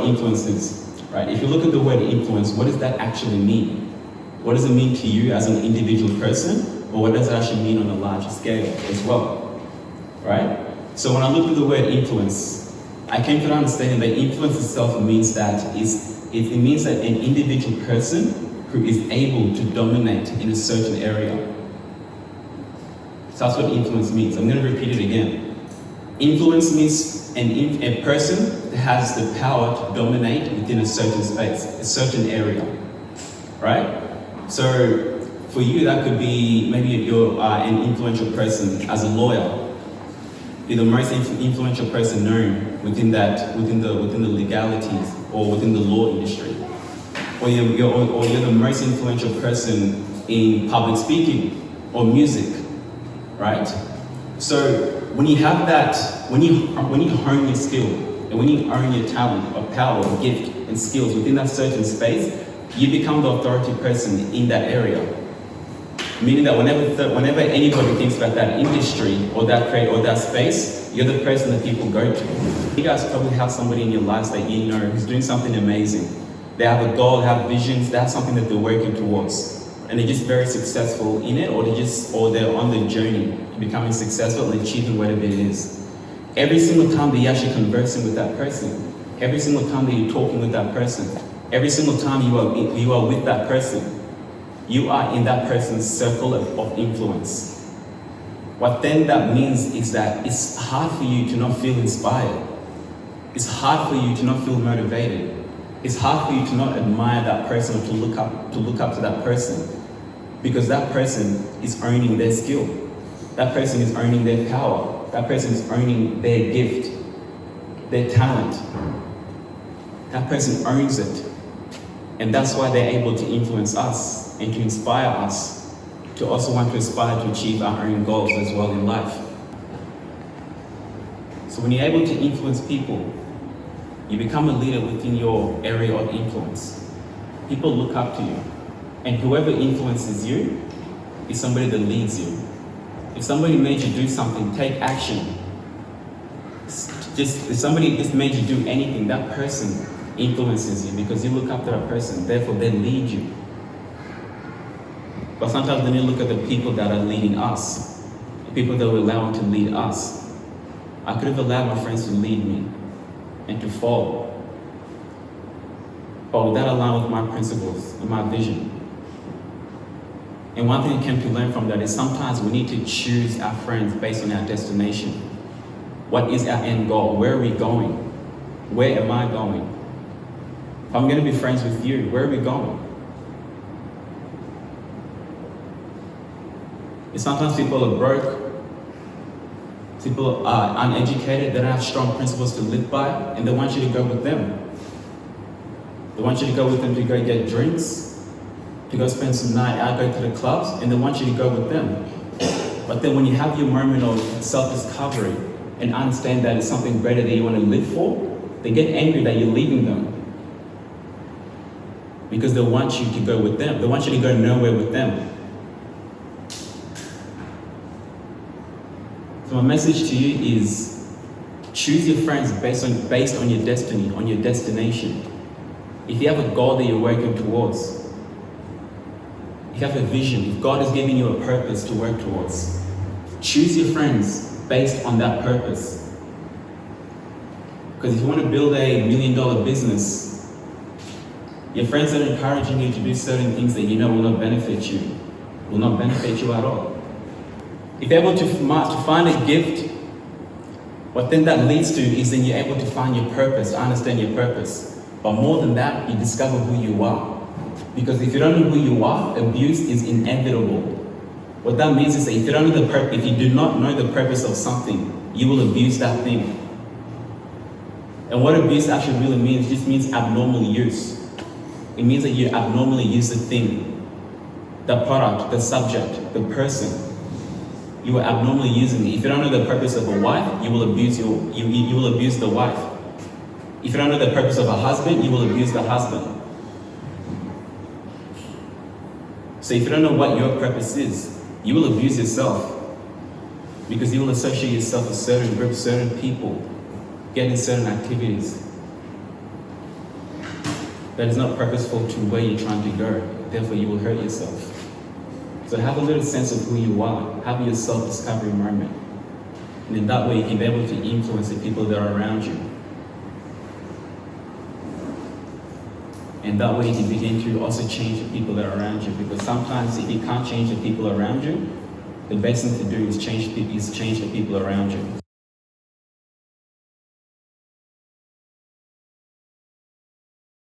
influence is, right? If you look at the word influence, what does that actually mean? What does it mean to you as an individual person, or what does it actually mean on a larger scale as well, right? So when I look at the word influence, I came to the understanding that influence itself means that it means that an individual person who is able to dominate in a certain area. So that's what influence means. I'm going to repeat it again. Influence means a person that has the power to dominate within a certain space, a certain area, right? So for you, that could be maybe you're an influential person as a lawyer. You're the most influential person known within the legalities or within the law industry, or you're the most influential person in public speaking or music, right? So when you have that, when you hone your skill and when you own your talent or power or gift and skills within that certain space, you become the authority person in that area. Meaning that whenever anybody thinks about that industry or that trade or that space, you're the person that people go to. You guys probably have somebody in your lives that you know who's doing something amazing. They have a goal, they have visions, they have something that they're working towards. And they're just very successful in it, or they're on the journey to becoming successful and achieving whatever it is. Every single time that you're actually conversing with that person, every single time that you're talking with that person, every single time you are with that person, you are in that person's circle of influence. What then that means is that it's hard for you to not feel inspired. It's hard for you to not feel motivated. It's hard for you to not admire that person or to look up to that person, because that person is owning their skill. That person is owning their power. That person is owning their gift, their talent. That person owns it. And that's why they're able to influence us and to inspire us to also want to aspire to achieve our own goals as well in life. So when you're able to influence people, you become a leader within your area of influence. People look up to you. And whoever influences you is somebody that leads you. If somebody made you do something, take action. If somebody just made you do anything, that person influences you because you look up to that person, therefore they lead you. But sometimes when you look at the people that are leading us, the people that we're allowing to lead us, I could have allowed my friends to lead me and to follow. But would that align with my principles and my vision? And one thing I came to learn from that is sometimes we need to choose our friends based on our destination. What is our end goal? Where are we going? Where am I going? If I'm going to be friends with you, where are we going? And sometimes people are broke. People are uneducated, they don't have strong principles to live by, and they want you to go with them. They want you to go with them to go get drinks, to go spend some night out, go to the clubs, and they want you to go with them. But then when you have your moment of self-discovery and understand that it's something greater that you want to live for, they get angry that you're leaving them. Because they want you to go with them. They want you to go nowhere with them. So my message to you is choose your friends based on your destiny, on your destination. If you have a goal that you're working towards, if you have a vision, if God has given you a purpose to work towards, choose your friends based on that purpose. Because if you want to build a $1 million business, your friends are encouraging you to do certain things that you know will not benefit you at all. If you're able to find a gift, what then that leads to is then you're able to find your purpose, understand your purpose. But more than that, you discover who you are. Because if you don't know who you are, abuse is inevitable. What that means is that if you do not know the purpose of something, you will abuse that thing. And what abuse actually really means, just means abnormal use. It means that you abnormally use the thing, the product, the subject, the person. You are abnormally using it. If you don't know the purpose of a wife, you will abuse you will abuse the wife. If you don't know the purpose of a husband, you will abuse the husband. So if you don't know what your purpose is, you will abuse yourself. Because you will associate yourself with certain groups, certain people, get in certain activities. that is not purposeful to where you're trying to go. Therefore, you will hurt yourself. So have a little sense of who you are. Have your self-discovery moment. And in that way, you can be able to influence the people that are around you. And that way, you can begin to also change the people that are around you. Because sometimes, if you can't change the people around you, the best thing to do is change the people around you.